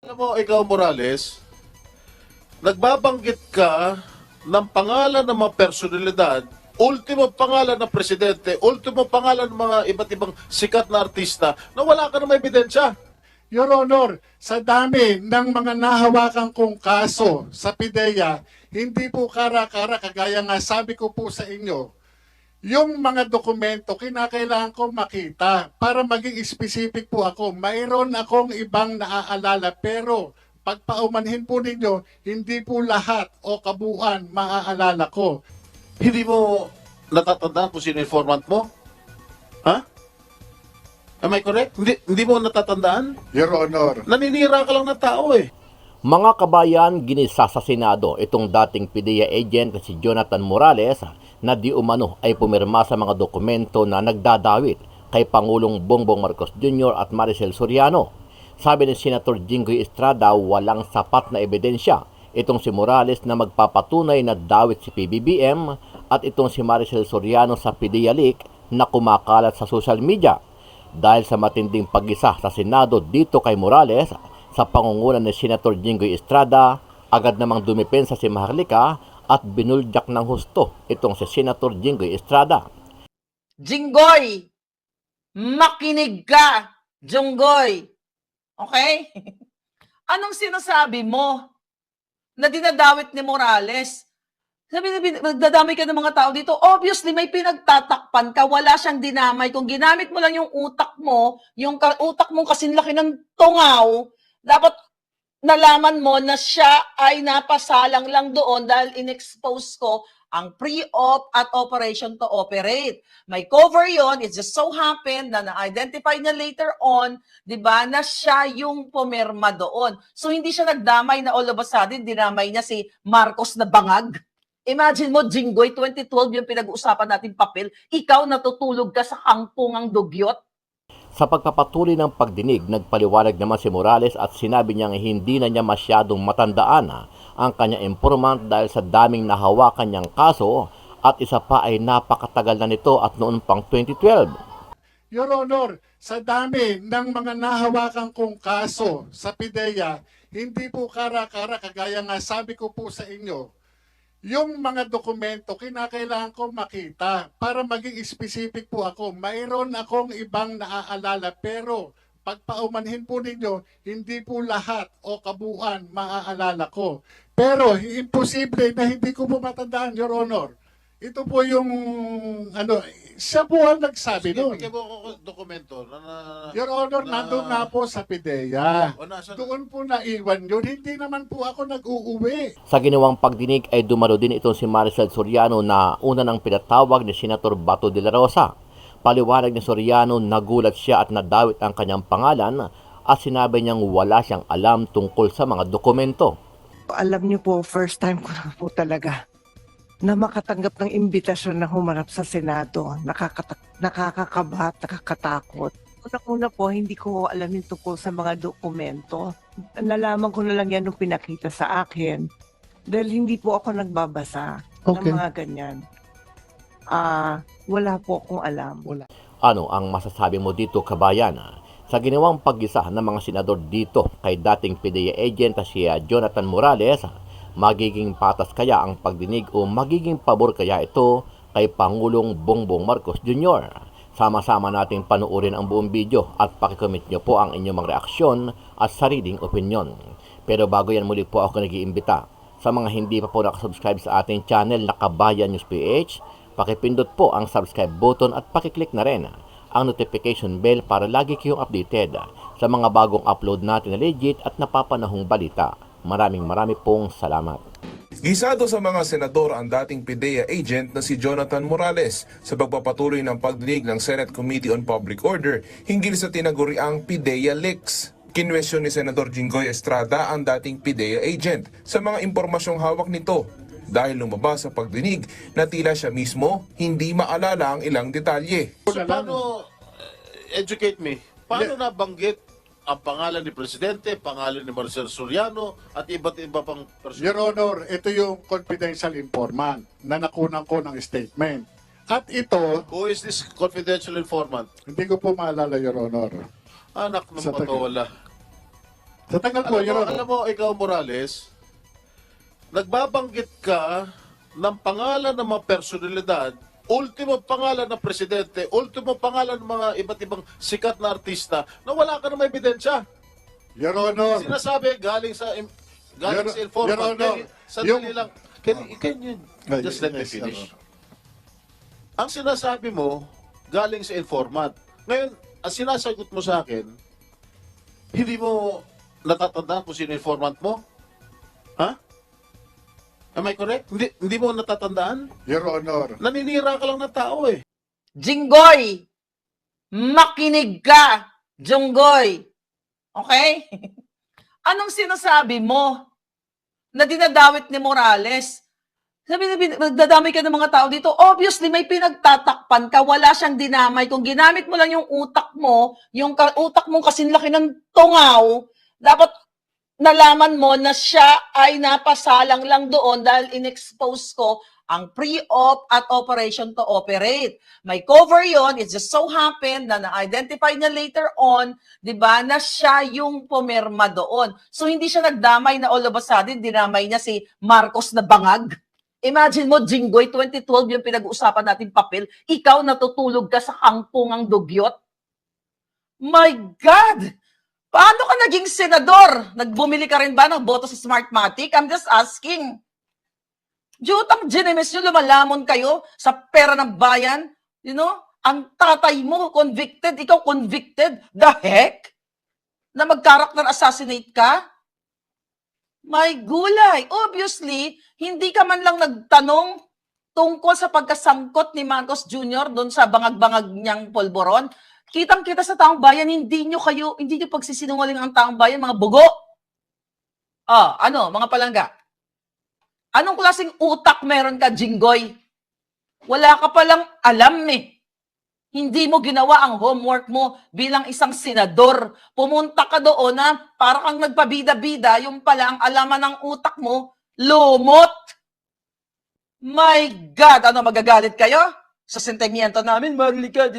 Alam mo, ikaw Morales, nagbabanggit ka ng pangalan ng mga personalidad, ultimo pangalan ng presidente, ultimo pangalan ng mga iba't ibang sikat na artista na wala ka na may ebidensya. Your Honor, sa dami ng mga nahawakan kong kaso sa PIDEA, hindi po kara-kara, kagaya nga sabi ko po sa inyo, yung mga dokumento, kinakailangan ko makita para maging specific po ako. Mayroon akong ibang naaalala, pero pagpaumanhin po ninyo, hindi po lahat o kabuuan maaalala ko. Hindi mo natatandaan kung sino informant mo? Ha? Am I correct? Hindi mo natatandaan? Your Honor, Naninira ka lang ng tao eh. Mga kabayan, ginisa sa Senado itong dating PIDEA agent na si Jonathan Morales na di umano ay pumirma sa mga dokumento na nagdadawit kay Pangulong Bongbong Marcos Jr. at Maricel Soriano. Sabi ni Senator Jinggoy Estrada, walang sapat na ebidensya itong si Morales na magpapatunay na dawit si PBBM at itong si Maricel Soriano sa PIDEA leak na kumakalat sa social media. Dahil sa matinding pag-isa sa Senado dito kay Morales, sa pangungunan ni Senator Jinggoy Estrada, agad namang dumipensa si Maharlika at binuljak ng husto itong si Senator Jinggoy Estrada. Jinggoy, makinig ka, Junggoy. Okay? Anong sinasabi mo na dinadawit ni Morales? Sabi na nagdadamay ka ng mga tao dito. Obviously, may pinagtatakpan ka. Wala siyang dinamay. Kung ginamit mo lang yung utak mo, yung utak mong kasinlaki ng tungaw, dapat nalaman mo na siya ay napasalang lang doon dahil in-expose ko ang pre-op at operation to operate. May cover yon. It just so happened na na-identify niya later on, di ba, na siya yung pumirma doon. So, hindi siya nagdamay na all of a sudden, dinamay niya si Marcos na bangag. Imagine mo, Jinggoy, 2012 yung pinag-uusapan natin papel, ikaw natutulog ka sa kangkungang dugyot. Sa pagpapatuloy ng pagdinig, nagpaliwanag naman si Morales at sinabi niyang hindi na niya masyadong matandaan ang kanyang informant dahil sa daming nahawakan niyang kaso at isa pa ay napakatagal na nito at noon pang 2012. Your Honor, sa dami ng mga nahawakan kong kaso sa PIDEA, hindi po kara-kara, kagaya nga sabi ko po sa inyo, yung mga dokumento, kinakailangan ko makita para maging specific po ako. Mayroon akong ibang naaalala, pero pagpaumanhin po ninyo, hindi po lahat o kabuuan maaalala ko. Pero imposible na hindi ko po matandaan, Your Honor. Ito po yung, siya po ang nagsabi Sige, doon. bigyan mo ako dokumento na Your Honor, nandun nga po sa PIDEA. O, nasaan? Doon po naiwan yun. Hindi naman po ako nag-uuwi. Sa ginawang pagdinig ay dumalo din itong si Maricel Soriano na una nang pinatawag ni Senator Bato de la Rosa. Paliwanag ni Soriano, nagulat siya at nadawit ang kanyang pangalan at sinabi niyang wala siyang alam tungkol sa mga dokumento. Alam niyo po, first time ko na po talaga na makatanggap ng imbitasyon na humarap sa Senado. Nakakakaba at nakakatakot. Una-una po, hindi ko alam yung tungkol sa mga dokumento. Nalaman ko na lang yan nung pinakita sa akin. Dahil hindi po ako nagbabasa ng mga ganyan. Wala po akong alam. Ano ang masasabi mo dito, kabayan? Sa ginawang pag-isa ng mga senador dito kay dating PIDEA agent na si Jonathan Morales, magiging patas kaya ang pagdinig o magiging pabor kaya ito kay Pangulong Bongbong Marcos Jr.? Sama-sama nating panuorin ang buong video at pakikomment nyo po ang inyong mga reaksyon at sariling opinyon. Pero bago yan, muli po ako nag-iimbita. Sa mga hindi pa po nakasubscribe sa ating channel na Kabayan News PH, pakipindot po ang subscribe button at pakiclick na rin ang notification bell para lagi kayong updated sa mga bagong upload natin na legit at napapanahong balita. Marami pong salamat. Gisado sa mga senador ang dating PIDEA agent na si Jonathan Morales sa pagpapatuloy ng pagdinig ng Senate Committee on Public Order hinggil sa tinaguriang PIDEA leaks. Kinwestiyon ni Senador Jinggoy Estrada ang dating PIDEA agent sa mga impormasyong hawak nito dahil lumabas sa pagdinig na tila siya mismo hindi maalala ang ilang detalye. So, paano, educate me, paano nabanggit ang pangalan ni Presidente, pangalan ni Maricel Soriano, at iba't iba pang Your Honor, ito yung confidential informant na nakunan ko ng statement. At ito, Who is this confidential informant? hindi ko po maalala, Your Honor. Anak ng Sa taga- patawala. Sa tagal po, Your Honor. Alam mo, ikaw, Morales, nagbabanggit ka ng pangalan ng mga personalidad, ultimo pangalan ng presidente, ultimo pangalan ng mga iba't ibang sikat na artista na wala ka na may ebidensya. Your Honor. Sinasabi galing sa Your informant. Honor, Sandali lang. Can you just let me Yes, finish? Your Honor. Ang sinasabi mo, galing sa informant. Ngayon, ang sinasagot mo sa akin, hindi mo natatandaan kung sino informant mo? Ha? Am I correct? Hindi mo natatandaan? Your Honor. Naninira ka lang ng tao eh. Jinggoy, makinig ka, Junggoy. Okay? Anong sinasabi mo na dinadawit ni Morales? Sabi nagdadamay ka ng mga tao dito. Obviously, may pinagtatakpan ka. Wala siyang dinamay. Kung ginamit mo lang yung utak mo, yung utak mong kasinlaki ng tungaw, dapat nalaman mo na siya ay napasalang lang doon dahil in-expose ko ang pre-op at operation to operate. May cover yon. It just so happened na na-identify niya later on, di ba, na siya yung pumirma doon. So, hindi siya nagdamay na all of a sudden, dinamay niya si Marcos na bangag. Imagine mo, Jinggoy, 2012 yung pinag-uusapan natin papel, ikaw natutulog ka sa kangpungang dugyot. My God! Paano ka naging senador? Nagbumili ka rin ba ng boto sa Smartmatic? I'm just asking. Jutang ginemes nyo, lumalamon kayo sa pera ng bayan. You know? Ang tatay mo, convicted. Ikaw convicted. The heck? Na mag-character assassinate ka? My gulay. Obviously, hindi ka man lang nagtanong tungkol sa pagkasangkot ni Marcos Jr. doon sa bangag-bangag niyang polboron. Kitang-kita sa taong bayan, hindi nyo pagsisinungaling ang taong bayan, mga bugo. Mga palangga? Anong klaseng utak meron ka, Jinggoy? Wala ka palang alam eh. Hindi mo ginawa ang homework mo bilang isang senador. Pumunta ka doon na para kang nagpabida-bida, yung pala ang alaman ng utak mo, lumot. My God, magagalit kayo? Sa sentimiento namin, marli ka,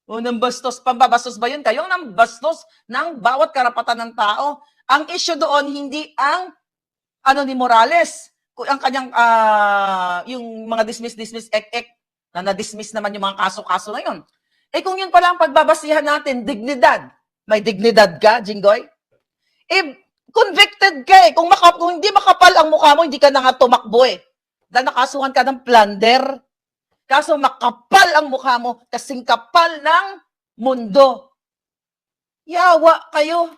nang bastos, pambabastos ba yun? Kayo nang bastos ng bawat karapatan ng tao. Ang issue doon, hindi ang ni Morales, ang kanyang, yung mga dismiss, ek, na na-dismiss naman yung mga kaso-kaso na yun. Eh kung yun pala ang pagbabasihan natin, dignidad. May dignidad ka, Jinggoy? Eh, convicted ka eh. Kung hindi makapal ang mukha mo, hindi ka na nga tumakbo eh. Dahil nakasuhan ka ng plunder. Kaso makapal ang mukha mo, kasing kapal ng mundo. Yawa kayo.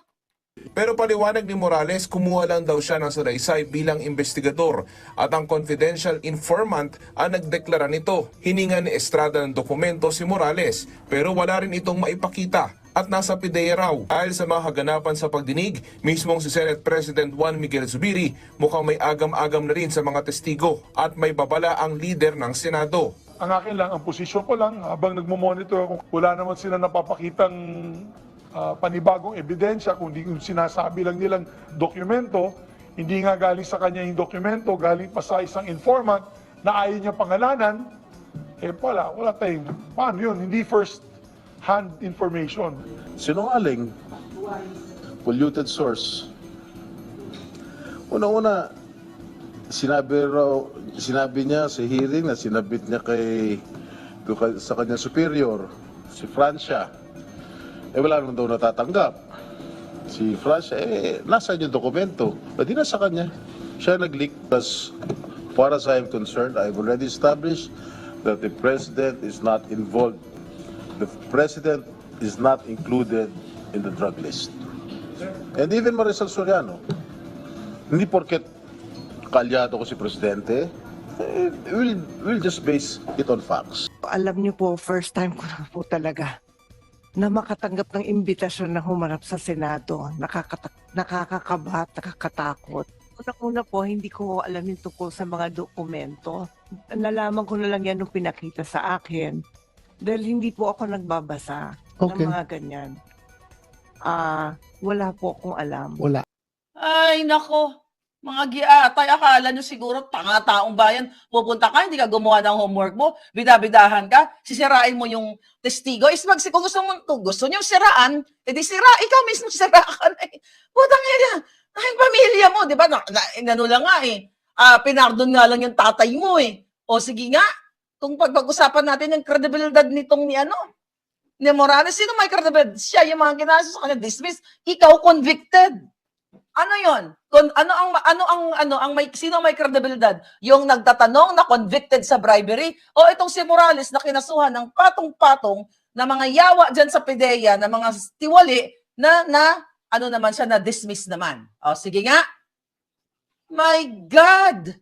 Pero paliwanag ni Morales, kumuha lang daw siya ng salaysay bilang investigador at ang confidential informant ang nagdeklara nito. Hininga ni Estrada ng dokumento si Morales pero wala rin itong maipakita at nasa PIDEA raw. Dahil sa mga kaganapan sa pagdinig, mismong si Senate President Juan Miguel Zubiri mukhang may agam-agam na rin sa mga testigo at may babala ang leader ng Senado. Ang akin lang, ang posisyon ko lang, habang nagmumonitor ako, wala naman sila napapakitang panibagong ebidensya, kundi yung sinasabi lang nilang dokumento, hindi nga galing sa kanya yung dokumento, galing pa sa isang informant na ayaw niya pangalanan, wala tayong, paano yun? Hindi first-hand information. Sinungaling, polluted source. Una-una, sinabi niya sa hearing na sinabit niya sa kanyang superior, si Francia. Wala naman daw natatanggap. Si Francia, nasa yung dokumento. Pwede na sa kanya. Siya nag-leak. As far as I am concerned, I've already established that the President is not involved. The President is not included in the drug list. And even Marisol Soriano, hindi porket kalyado ko si Presidente, we'll just base it on facts. Alam niyo po, first time ko na po talaga na makatanggap ng imbitasyon na humarap sa Senado. Nakakakabahat, nakakatakot. Una-una po, hindi ko alam yung tungkol sa mga dokumento. Nalaman ko na lang yan nung pinakita sa akin. Dahil hindi po ako nagbabasa ng mga ganyan. Wala po akong alam. Wala. Ay, nako. Mga giatay, akala nyo siguro tanga-taong bayan, pupunta ka, hindi ka gumawa ng homework mo, bidabidahan ka, sisirain mo yung testigo. Kung gusto nyo siraan, edi sira, ikaw mismo sira ka na eh. Putang ina, ang pamilya mo, di ba? Ano lang nga eh, pinardon nga lang yung tatay mo eh. O sige nga, kung pag-usapan natin yung kredibilidad nitong ni Morales, sino may kredibilidad? Siya, yung mga ginaso sa kanya, dismiss. Ikaw, convicted. Ano 'yon? Sino may kredibilidad? Yung nagtatanong na convicted sa bribery o itong si Morales na kinasuhan ng patong-patong na mga yawa diyan sa PIDEA na mga tiwali na ano naman siya na dismiss naman. O sige nga. My God.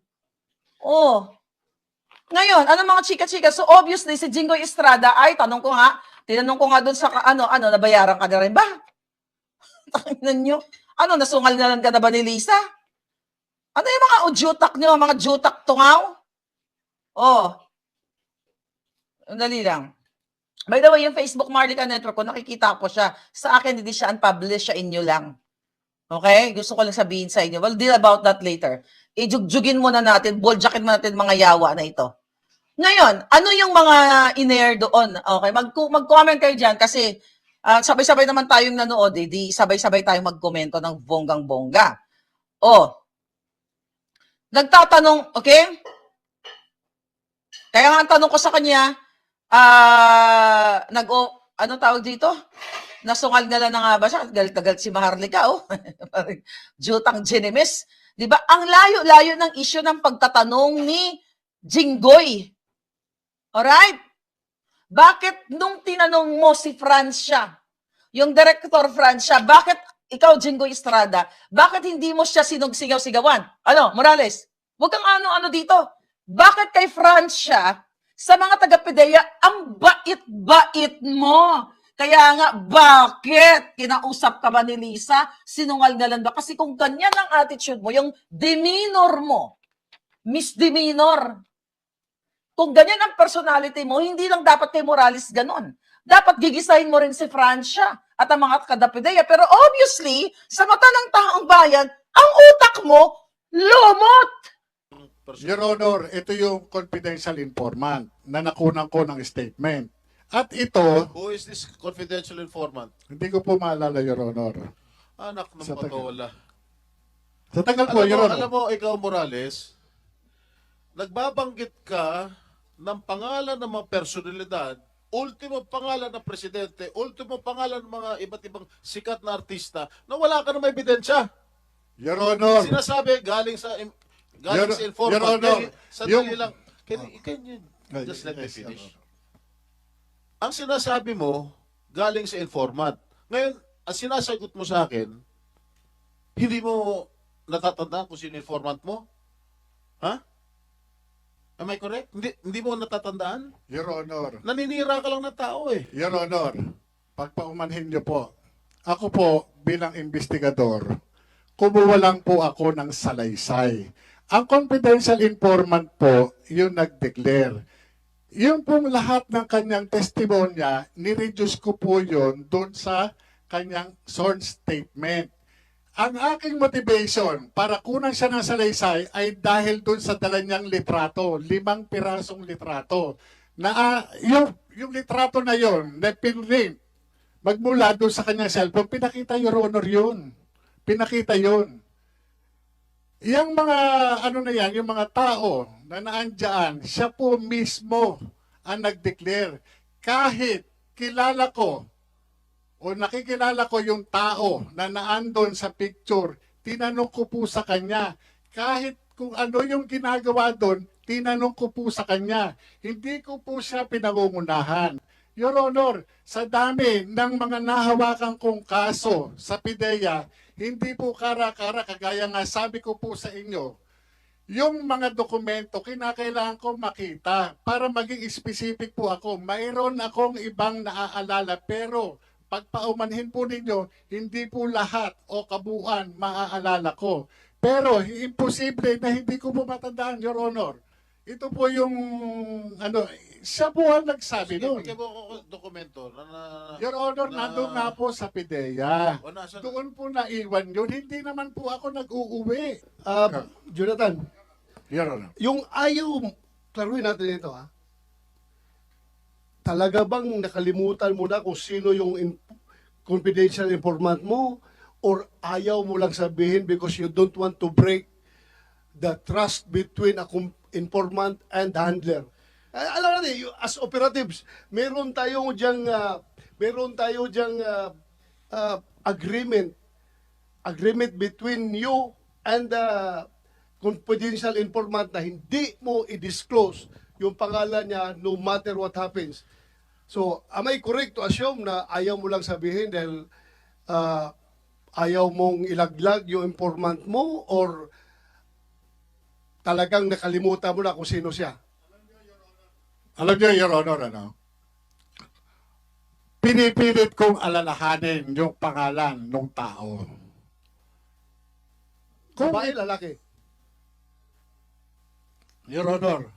Oh. Ngayon, ano mga chika-chika? So obviously si Jinggoy Estrada ay tinanong ko nga doon sa nabayaran ka na rin ba? Tingnan nyo. Nasungal na lang ka na ba ni Lisa? Ano yung mga ujutak nyo, mga jutak tungaw? Oh. Dali lang. By the way, yung Facebook Marlica Network ko, nakikita ko siya. Sa akin, hindi siya unpublished, siya inyo lang. Okay? Gusto ko lang sabihin sa inyo. We'll deal about that later. Ijugjugin muna natin, boljakin muna natin mga yawa na ito. Ngayon, ano yung mga in-air doon? Okay, mag-comment kayo dyan kasi sabay-sabay naman tayong nanood di sabay-sabay tayong magkomento ng bonggang-bongga. Nagtatanong, okay? Kaya nga ang tanong ko sa kanya, ano tawag dito? Nasungal na lang na nga ba siya? Galit si Maharlika, Jutang Genimes. Di ba? Ang layo-layo ng issue ng pagtatanong ni Jinggoy. Alright? Bakit nung tinanong mo si Francia, yung Director Francia, bakit ikaw, Jinggoy Estrada, bakit hindi mo siya sinugsigaw-sigawan? Morales, huwag kang ano-ano dito. Bakit kay Francia, sa mga taga-PIDEA, ang bait-bait mo? Kaya nga, bakit kinausap ka ba ni Lisa? Sinungal na lang ba? Kasi kung ganyan ang attitude mo, yung demeanor mo, misdemeanor, kung ganyan ang personality mo, hindi lang dapat kay Morales ganon. Dapat gigisahin mo rin si Francia at ang mga kada-PIDEA. Pero obviously, sa mata ng taong bayan, ang utak mo, lumot! Your Honor, ito yung confidential informant na nakunan ko ng statement. At ito, Who is this confidential informant? hindi ko po maalala, Your Honor. Anak ng Sa taga- patola. Sa tagal po, Your Honor. Alam mo, ikaw Morales, nagbabanggit ka ng pangalan ng mga personalidad, ultimo pangalan ng presidente, ultimo pangalan ng mga iba't ibang sikat na artista na wala ka na may ebidensya. Your Honor, Sinasabi galing sa informant. Your Honor, Sandali lang. Can you Ay, just let me yes, finish? Your Honor. Ang sinasabi mo, galing sa informant. Ngayon, ang sinasagot mo sa akin, hindi mo natatandaan kung sino informant mo? Ha? Am I correct? Hindi mo natatandaan? Your Honor, Naninira ka lang ng tao eh. Your Honor, pagpaumanhin niyo po, ako po bilang investigador, kumuha lang po ako ng salaysay. Ang confidential informant po, yung nag-declare. Yung pong lahat ng kanyang testimonya, nireduce ko po yun doon sa kanyang sworn statement. Ang aking motivation para kunan siya ng salaysay ay dahil doon sa dala niyang litrato, 5 pirasong litrato. Na yung litrato na yon, na pinrint, magmula doon sa kanyang cellphone, pinakita Your Honor yun. Pinakita yun. Yung mga, yung mga tao na naandyan, siya po mismo ang nag-declare. Kahit kilala ko, o nakikilala ko yung tao na naandon sa picture, tinanong ko po sa kanya. Kahit kung ano yung ginagawa doon, tinanong ko po sa kanya. Hindi ko po siya pinangungunahan. Your Honor, sa dami ng mga nahawakan kong kaso sa PIDEA, hindi po kara-kara, kagaya nga sabi ko po sa inyo, yung mga dokumento, kinakailangan ko makita para maging specific po ako. Mayroon akong ibang naaalala, pero pagpaumanhin po ninyo, hindi po lahat o kabuuan maaalala ko. Pero imposible na hindi ko po matandaan, Your Honor. Ito po yung siya po ang nagsabi Sige, nun. bigyan mo ako dokumento Your Honor, nandun nga po sa PIDEA. O, nasa- Doon po naiwan yun. Hindi naman po ako nag-uuwi. Jonathan, Your Honor. yung ayaw, klaruhin natin ito ha. Talaga bang nakalimutan mo na kung sino yung confidential informant mo or ayaw mo lang sabihin because you don't want to break the trust between a informant and handler? Alam natin, as operatives, meron tayo diyang agreement between you and the confidential informant na hindi mo i-disclose yung pangalan niya no matter what happens. So, am I correct to assume na ayaw mo lang sabihin dahil ayaw mong ilaglag yung informant mo or talagang nakalimutan mo na kung sino siya? Alam niyo, Your Honor, pinipilit kong alalahanin yung pangalan ng tao. Kung, Babae, lalaki? Your Honor,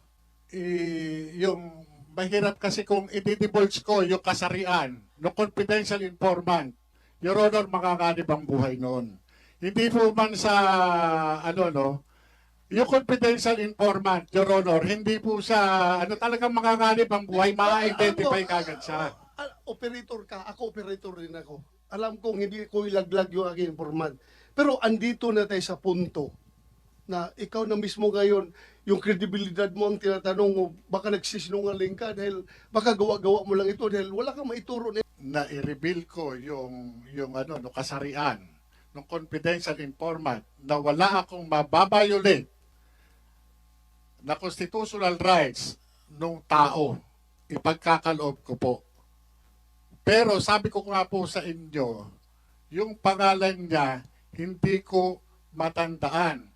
yung mahirap kasi kung i-divulge ko yung kasarian ng confidential informant, Your Honor, makakanib ang buhay noon. Hindi po man sa, yung confidential informant, Your Honor, hindi po sa, talagang makakanib ang buhay, ma-identify kagad siya. Operator ka, ako operator rin ako. Alam kong hindi ko ilaglag yung aking informant. Pero andito na tayo sa punto na ikaw na mismo ngayon, yung kredibilidad mo ang tinatanong mo, baka nagsisinungaling ka dahil baka gawa-gawa mo lang ito dahil wala kang maituro Na i-reveal ko yung no kasarian ng confidential informant na wala akong mababiolate na constitutional rights ng tao, ipagkakaloob ko po. Pero sabi ko nga po sa inyo, yung pangalan niya, hindi ko matandaan.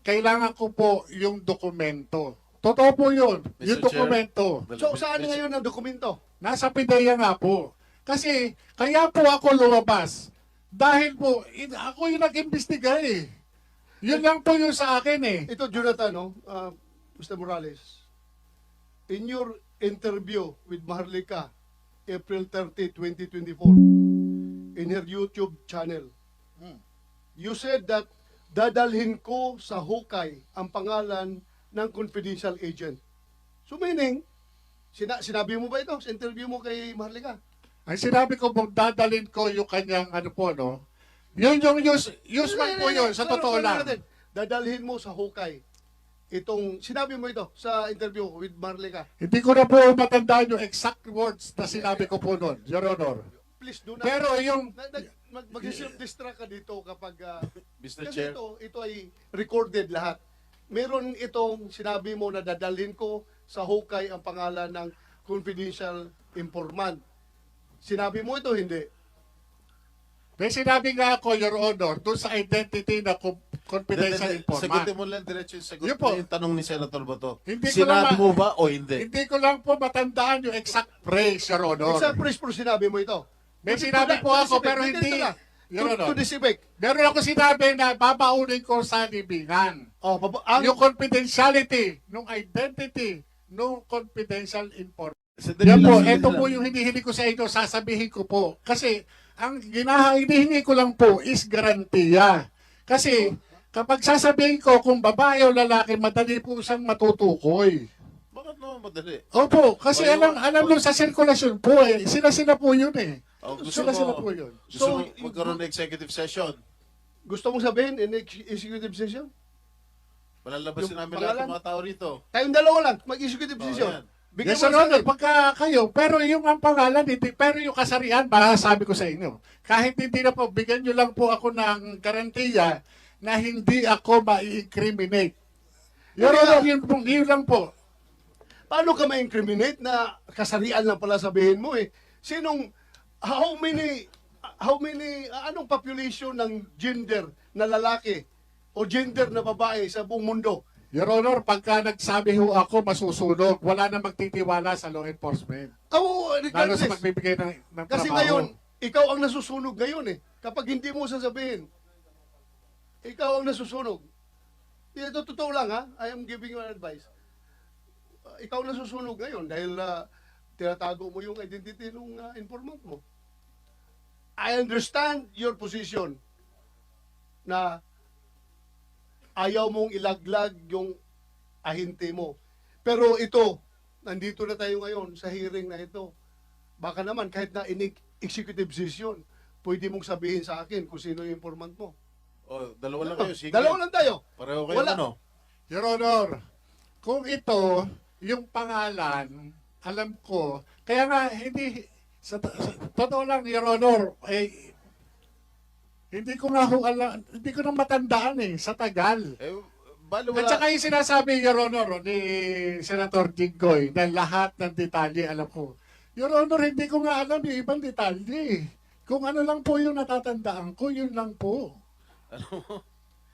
Kailangan ko po yung dokumento. Totoo po yun, yung Mr. Chair. dokumento. So, saan ngayon ang dokumento? Nasa PIDEA nga po. Kasi, kaya po ako lumabas. Dahil po, ako yung nag-imbestiga eh. Yun lang po yung sa akin eh. Ito, Jonathan, Mr. Morales, in your interview with Maharlika, April 30, 2024, in her YouTube channel, you said that dadalhin ko sa hukay ang pangalan ng confidential agent. So meaning, sinabi mo ba ito sa interview mo kay Maharlika? Ang sinabi ko po, dadalhin ko yung kanyang yun yung useman po yun, sa totoo lang. Dadalhin mo sa hukay. Sinabi mo ito sa interview with Maharlika. Hindi ko na po matandaan yung exact words na sinabi ko po noon, Your Honor. Please do not. Pero yung, Mag-self-distract ka dito kapag Mr. kasi Chair. ito ay recorded lahat. Meron itong sinabi mo na dadalhin ko sa hukay ang pangalan ng confidential informant. Sinabi mo ito, hindi? may sinabi nga ako, Your Honor, doon sa identity na confidential informant. Sagutin mo lang diretso yung sagot. Yun po. Yung tanong ni Senator Bato. Hindi ko Sinabi naman- mo ba o hindi? Hindi ko lang po matandaan yung exact phrase, Your Honor. Exact phrase po sinabi mo ito. May sinabi po ako, pero hindi. Your To Honor. this effect. Meron ako sinabi na babaunin ko sa libingan. Yung confidentiality, nung identity, nung confidential informant. Yan po, ito po yung hinihingi ko sa inyo, sasabihin ko po. Kasi, ang hinihingi ko lang po is garantiya. Kasi, kapag sasabihin ko kung babae o lalaki, madali po siyang matutukoy. Bakit naman madali? Opo, kasi O, yung- alam nyo sa sirkulasyon po eh. Sila po yun eh. O, gusto Sila mo, po yun. gusto mo So, magkaroon ng executive session? Gusto mong sabihin in executive session? Palalabasin Yung namin lahat ng pangalan? mga tao rito. Tayong dalawa lang, mag-executive Oh, session. yan. Bigyan Yes, mo Your sa Honor, akin. pagka kayo, pero yung ang pangalan, hindi, pero yung kasarian, sabi ko sa inyo, kahit hindi na po, bigyan nyo lang po ako ng garantiya na hindi ako ma-incriminate. Your Honor, yun lang po. Paano ka ma-incriminate na kasarian lang pala sabihin mo eh? Anong population ng gender na lalaki o gender na babae sa buong mundo? Your Honor, pagka nagsabi ho ako, masusunog. Wala na magtitiwala sa law enforcement. Oh, Lalo regardless. sa magbibigay ng Kasi trabaho. ngayon, ikaw ang nasusunog ngayon eh. Kapag hindi mo sasabihin, ikaw ang nasusunog. Ito totoo lang ha. I am giving you an advice. ikaw na susunog ngayon dahil tinatago mo yung identity ng informant mo. I understand your position na ayaw mong ilaglag yung ahinte mo. Pero ito, nandito na tayo ngayon sa hearing na ito. Baka naman kahit na executive decision, pwede mong sabihin sa akin kung sino yung informant mo. O, dalawa lang kayo. Sige. Dalawa lang tayo. Pareho kayo Wala. ano? Your Honor, kung ito, yung pangalan, alam ko, kaya nga hindi, sa totoo lang, Your Honor, hindi ko nga ho alam, hindi ko na matandaan sa tagal. Balo At wala. saka yung sinasabi, Your Honor, ni Senator Jinggoy, na lahat ng detalye alam ko. Your Honor, hindi ko nga alam yung ibang detalye. Kung ano lang po yung natatandaan ko, yun lang po. Ano?